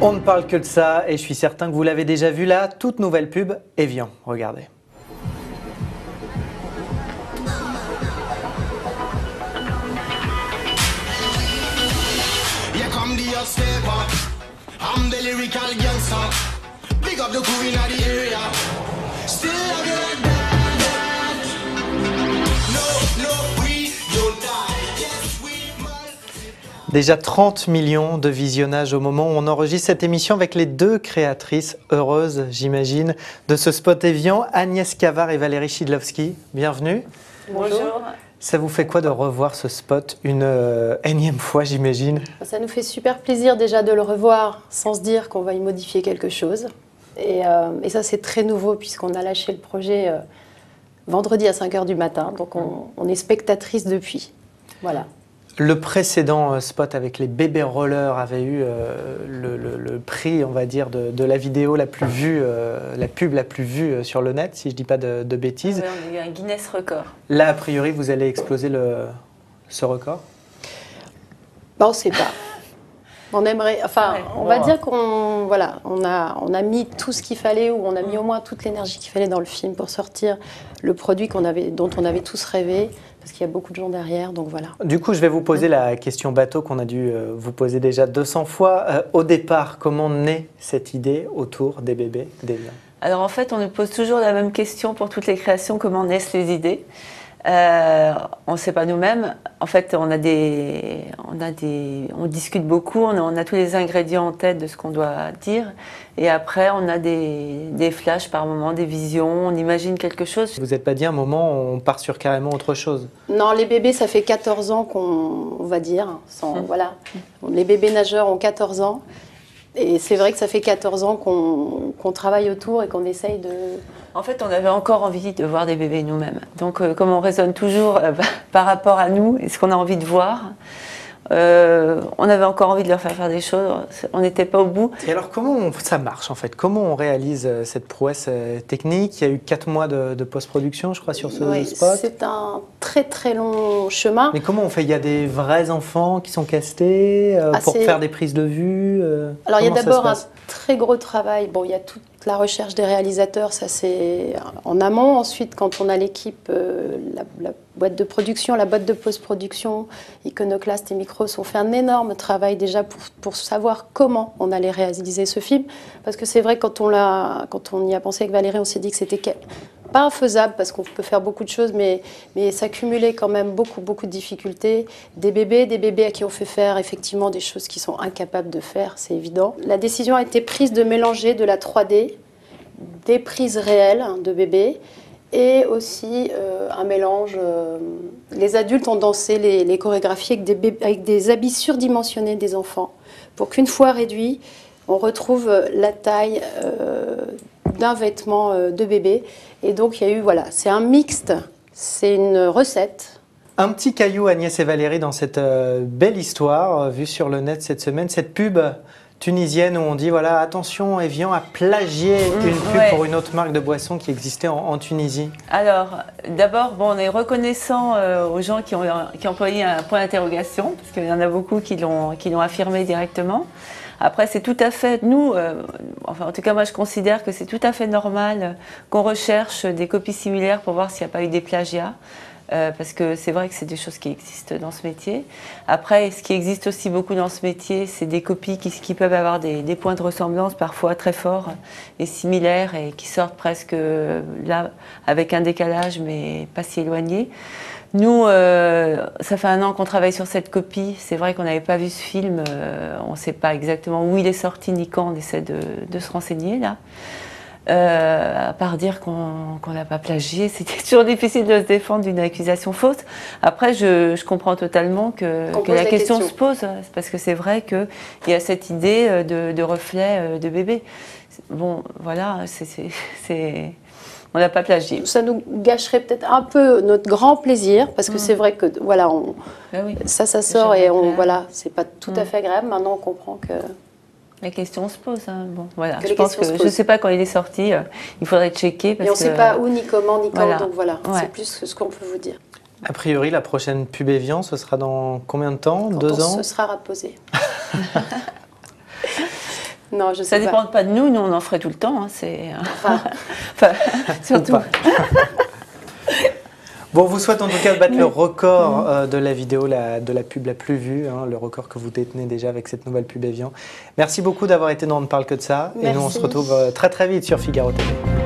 On ne parle que de ça et je suis certain que vous l'avez déjà vu là, toute nouvelle pub Evian. Regardez. Déjà 30 millions de visionnages au moment où on enregistre cette émission avec les deux créatrices heureuses, j'imagine, de ce spot Evian, Agnès Cavard et Valérie Chydlowski. Bienvenue. Bonjour. Ça vous fait quoi de revoir ce spot une énième fois, j'imagine? Ça nous fait super plaisir déjà de le revoir sans se dire qu'on va y modifier quelque chose. Et ça, c'est très nouveau puisqu'on a lâché le projet vendredi à 5 h du matin. Donc on est spectatrice depuis. Voilà. Le précédent spot avec les bébés rollers avait eu le prix, on va dire, de la vidéo la plus vue, la pub la plus vue sur le net, si je ne dis pas de bêtises. Oui, on a eu un Guinness record. Là, a priori, vous allez exploser ce record? On ne sait pas. On aimerait, enfin, ouais, on va dire qu'on voilà, on a mis tout ce qu'il fallait, ou on a mis au moins toute l'énergie qu'il fallait dans le film pour sortir le produit dont on avait tous rêvé, parce qu'il y a beaucoup de gens derrière, donc voilà. Du coup, je vais vous poser la question bateau qu'on a dû vous poser déjà 200 fois. Au départ, comment naît cette idée autour des bébés d'Evian? Alors en fait, on nous pose toujours la même question pour toutes les créations, comment naissent les idées. On ne sait pas nous-mêmes. En fait, on discute beaucoup, on a tous les ingrédients en tête de ce qu'on doit dire. Et après, on a des flashs par moment, des visions, on imagine quelque chose. Vous n'êtes pas dit à un moment, on part sur carrément autre chose? Non, les bébés, ça fait 14 ans on va dire. Voilà. Les bébés nageurs ont 14 ans. Et c'est vrai que ça fait 14 ans qu'on travaille autour et qu'on essaye de... En fait, on avait encore envie de voir des bébés nous-mêmes. Donc, comme on raisonne toujours par rapport à nous et ce qu'on a envie de voir, on avait encore envie de leur faire des choses. On n'était pas au bout. Et alors, comment ça marche en fait? Comment on réalise cette prouesse technique? Il y a eu 4 mois de post-production, je crois, sur ce spot. C'est un très très long chemin. Mais comment on fait? Il y a des vrais enfants qui sont castés pour faire des prises de vue Alors, il y a d'abord un très gros travail. Bon, il y a toute la recherche des réalisateurs, ça c'est en amont. Ensuite, quand on a l'équipe, la boîte de production, la boîte de post-production, Iconoclast et Micros ont fait un énorme travail déjà pour savoir comment on allait réaliser ce film. Parce que c'est vrai, quand on y a pensé avec Valérie, on s'est dit que c'était pas infaisable, parce qu'on peut faire beaucoup de choses, mais ça cumulait quand même beaucoup de difficultés. Des bébés à qui on fait faire effectivement des choses qu'ils sont incapables de faire, c'est évident. La décision a été prise de mélanger de la 3D, des prises réelles de bébés, et aussi un mélange. Les adultes ont dansé les chorégraphies avec des habits surdimensionnés des enfants, pour qu'une fois réduit, on retrouve la taille d'un vêtement de bébé. Et donc, il y a eu, voilà, c'est un mixte, c'est une recette. Un petit caillou, Agnès et Valérie, dans cette belle histoire vue sur le net cette semaine, cette pub tunisienne où on dit, voilà, attention, Evian a plagié une pub pour une autre marque de boisson qui existait en Tunisie. Alors, d'abord, on est reconnaissant aux gens qui ont employé un point d'interrogation, parce qu'il y en a beaucoup qui l'ont affirmé directement. Après, c'est tout à fait, nous, enfin en tout cas moi je considère que c'est tout à fait normal qu'on recherche des copies similaires pour voir s'il n'y a pas eu des plagiats, parce que c'est vrai que c'est des choses qui existent dans ce métier. Après, ce qui existe aussi beaucoup dans ce métier, c'est des copies qui peuvent avoir des points de ressemblance parfois très forts et similaires et qui sortent presque là avec un décalage mais pas si éloigné. Nous, ça fait 1 an qu'on travaille sur cette copie. C'est vrai qu'on n'avait pas vu ce film. On ne sait pas exactement où il est sorti ni quand. On essaie de se renseigner là. À part dire qu'on n'a pas plagié, c'était toujours difficile de se défendre d'une accusation fausse. Après, je comprends totalement que la question se pose. Parce que c'est vrai qu'il y a cette idée de reflet de bébé. Bon, voilà, on n'a pas plagié. Ça nous gâcherait peut-être un peu notre grand plaisir, parce que c'est vrai que voilà, ça sort et voilà, c'est pas tout à fait agréable. Maintenant, on comprend que la question se pose. Hein. Bon, voilà. Je ne sais pas quand il est sorti. Il faudrait checker. Et on ne sait pas où, ni comment, ni quand. Donc voilà, c'est plus ce qu'on peut vous dire. A priori, la prochaine pub Evian, ce sera dans combien de temps? 2 ans? Ce sera reposé. Non, je sais Ça ne dépend pas de nous, nous on en ferait tout le temps. Hein, surtout. Bon, on vous souhaite en tout cas de battre le record de la vidéo, de la pub la plus vue, hein, le record que vous détenez déjà avec cette nouvelle pub Evian. Merci beaucoup d'avoir été dans On ne parle que de ça. Merci. Et nous, on se retrouve très très vite sur Figaro TV.